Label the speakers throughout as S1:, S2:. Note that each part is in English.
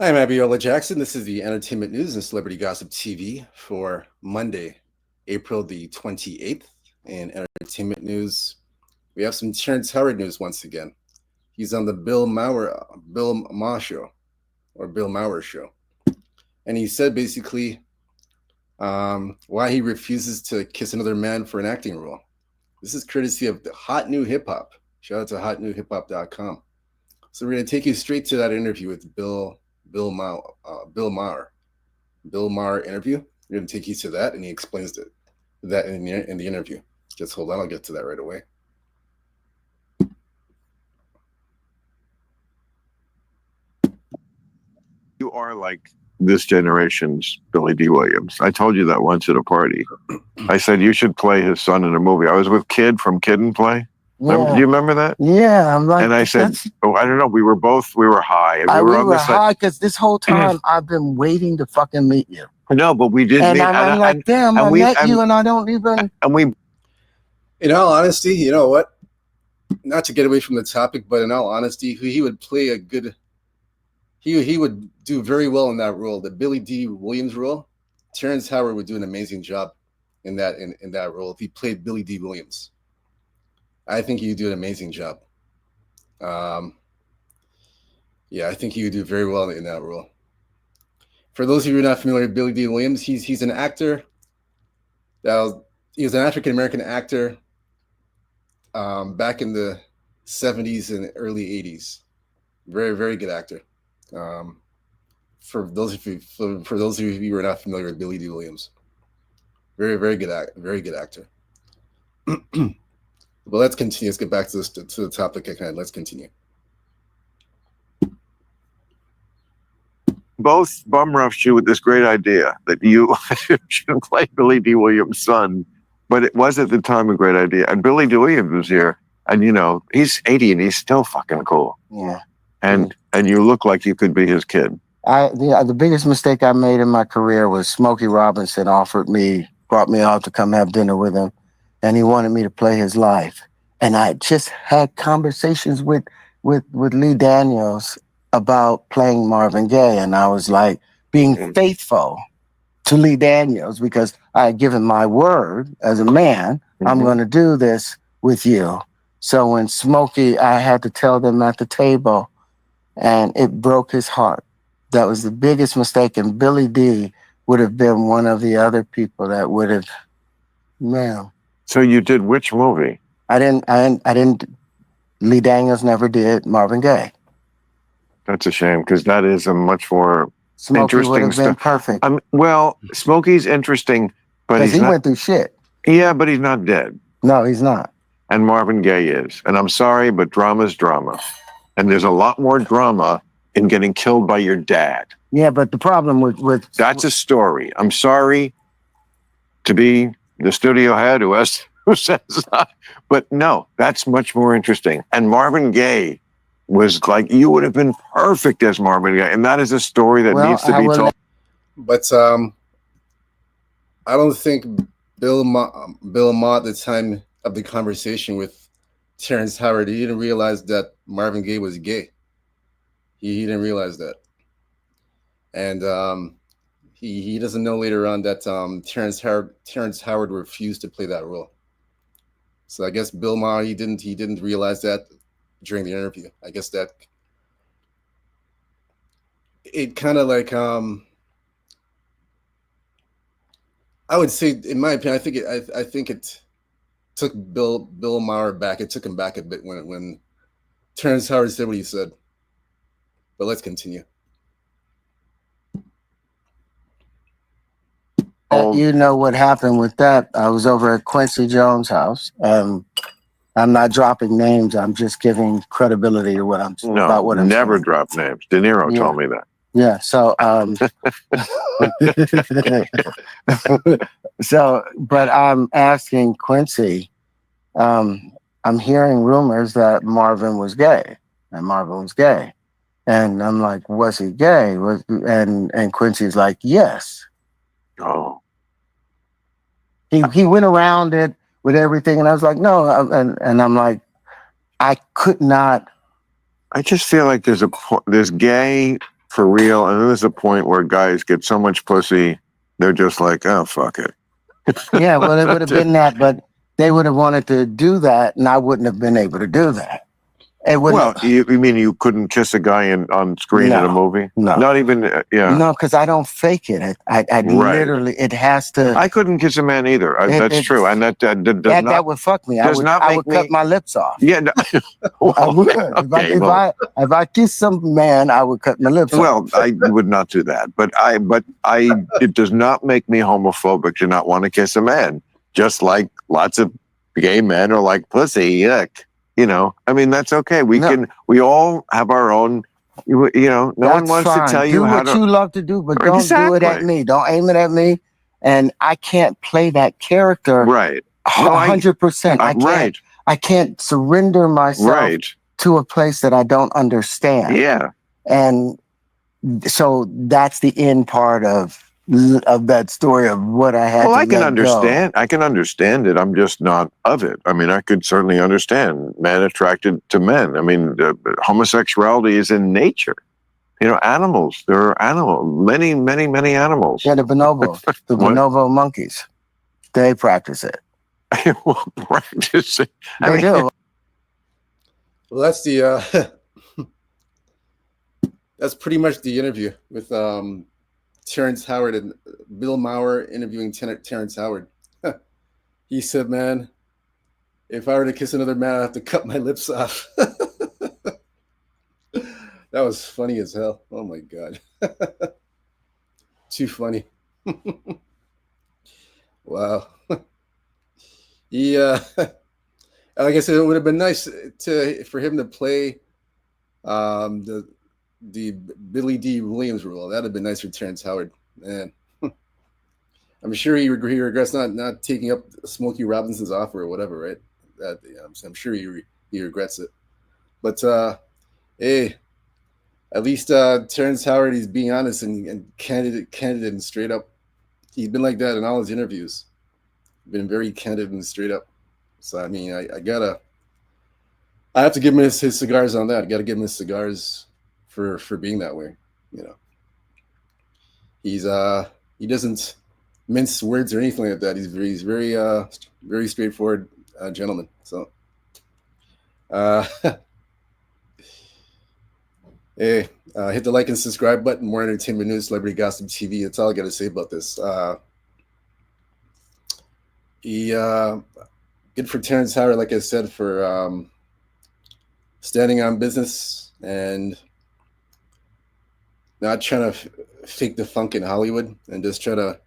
S1: I'm Abiola Jackson. This is the Entertainment News and Celebrity Gossip TV for Monday, April the 28th. In Entertainment News, we have some Terrence Howard news once again. He's on the Bill Maher show, or Bill Maher show. And he said basically why he refuses to kiss another man for an acting role. This is courtesy of the Hot New Hip Hop. Shout out to hotnewhiphop.com. So we're going to take you straight to that interview with Bill Maher, Bill Maher interview. We're going to take you to that, and he explains that in the interview. Just hold on, I'll get to that right away.
S2: You are like this generation's Billy D. Williams. I told you that once at a party. I said you should play his son in a movie. I was with Kid from Kid and Play.
S3: Yeah.
S2: Do you remember that?
S3: Yeah, I'm like,
S2: and I said, oh, I don't know. We were high. And
S3: we were high because this whole time I've been waiting to fucking meet you.
S2: No, but we didn't.
S3: And I'm like, damn, I met you and I don't even.
S2: And we.
S1: In all honesty, you know what? Not to get away from the topic, but in all honesty, he would play a good. He would do very well in that role, the Billy D. Williams role. Terrence Howard would do an amazing job in that role if he played Billy D. Williams. I think he would do an amazing job. Yeah, I think he would do very well in that role. For those of you who are not familiar with Billy D. Williams, he's an actor. He was an African American actor back in the 70s and early 80s. Very, very good actor. For those of you who are not familiar with Billy D. Williams, very, very good actor. Well, let's continue. Let's get back to the topic at hand. Let's continue.
S2: Both bum rushed you with this great idea that you should play Billy D. Williams' son, but it was at the time a great idea. And Billy D. Williams was here, and he's 80 and he's still fucking cool.
S3: Yeah.
S2: And you look like you could be his kid.
S3: The biggest mistake I made in my career was Smokey Robinson brought me out to come have dinner with him, and he wanted me to play his life. And I just had conversations with Lee Daniels about playing Marvin Gay, and I was like being faithful to Lee Daniels because I had given my word as a man, I'm going to do this with you. So when Smokey, I had to tell them at the table, and it broke his heart. That was the biggest mistake, and Billy D would have been one of the other people that would have, man.
S2: So you did which movie?
S3: I didn't. Lee Daniels never did Marvin Gaye.
S2: That's a shame because that is a much more
S3: Smokey
S2: interesting
S3: would have been perfect.
S2: Well, Smokey's interesting, but
S3: he went through shit.
S2: Yeah, but he's not dead.
S3: No, he's not.
S2: And Marvin Gaye is. And I'm sorry, but drama's drama. And there's a lot more drama in getting killed by your dad.
S3: Yeah, but the problem with
S2: that's a story. I'm sorry to be the studio head who says that. But no, that's much more interesting. And Marvin Gaye was like, you would have been perfect as Marvin Gaye. And that is a story that needs to be told.
S1: But I don't think Bill Ma at the time of the conversation with Terrence Howard, he didn't realize that Marvin Gaye was gay. He didn't realize that. And he doesn't know later on that Terrence Howard refused to play that role. So I guess Bill Maher, he didn't realize that during the interview. I guess that it kind of like I would say, in my opinion, I think it took Bill Maher back. It took him back a bit when Terrence Howard said what he said. But let's continue.
S3: You know what happened with that? I was over at Quincy Jones' house. I'm not dropping names. I'm just giving credibility to what I'm about. What I'm
S2: never
S3: saying.
S2: Drop names. De Niro told me that.
S3: Yeah. So, but I'm asking Quincy. I'm hearing rumors that Marvin was gay, and I'm like, was he gay? And Quincy's like, yes.
S2: Oh.
S3: He went around it with everything, and I was like, no, and I'm like, I could not.
S2: I just feel like there's gay for real. And there's a point where guys get so much pussy, they're just like, oh, fuck it.
S3: Yeah, well, it would have been that, but they would have wanted to do that, and I wouldn't have been able to do that. It wouldn't.
S2: Well, you mean you couldn't kiss a guy on screen in a movie?
S3: No.
S2: Not even, yeah.
S3: No, because I don't fake it. I
S2: Right.
S3: literally, it has to.
S2: I couldn't kiss a man either. That's true. And that does not.
S3: That would fuck me.
S2: does not
S3: I
S2: make
S3: would
S2: me-
S3: cut my lips off.
S2: Yeah. No.
S3: I would.
S2: Okay,
S3: If I kiss some man, I would cut my lips off.
S2: well, I would not do that. But it does not make me homophobic to not want to kiss a man. Just like lots of gay men are like pussy. Yuck. You know, I mean, that's okay. We all have our own, no one wants to tell you how to.
S3: Do what you love to do, but don't do it at me. Don't aim it at me. And I can't play that character.
S2: Right.
S3: 100%. I can't.
S2: Right.
S3: I can't surrender myself to a place that I don't understand.
S2: Yeah.
S3: And so that's the end part of that story of what I had.
S2: Well,
S3: to
S2: I can
S3: let
S2: understand.
S3: go.
S2: I can understand it. I'm just not of it. I mean, I could certainly understand men attracted to men. I mean, homosexuality is in nature. Animals. There are many, many, many animals.
S3: Yeah, the bonobo, the
S2: What?
S3: bonobo monkeys, they practice it.
S2: Well, practice it.
S3: They do.
S1: Well, that's the that's pretty much the interview with Terrence Howard and Bill Maher interviewing Terrence Howard. He said, "Man, if I were to kiss another man, I'd have to cut my lips off." That was funny as hell. Oh my god, too funny. Wow. He, like I said, it would have been nice for him to play the Billy D. Williams role. That'd have been nice for Terrence Howard. Man, I'm sure he regrets not taking up Smokey Robinson's offer or whatever, right? I'm sure he regrets it. But hey, at least Terrence Howard, he's being honest and candid and straight up. He's been like that in all his interviews. Been very candid and straight up. So I mean, I have to give him his cigars on that. I got to give him his cigars for being that way. He's he doesn't mince words or anything like that. He's very straightforward gentleman. So hey, hit the like and subscribe button. More entertainment news, celebrity gossip TV. That's all I got to say about this. Good for Terrence Howard, like I said, for standing on business and not trying to fake the funk in Hollywood and just try to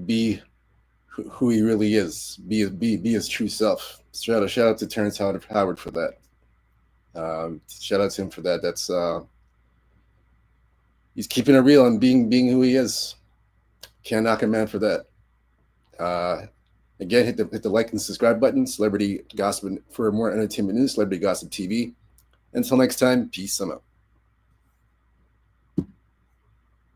S1: be who he really is, be his true self. Shout out to Terrence Howard for that. Shout out to him for that. That's he's keeping it real and being who he is. Can't knock a man for that. Again, hit the like and subscribe button. Celebrity Gossip for more entertainment news. Celebrity Gossip TV. Until next time, peace. I'm out.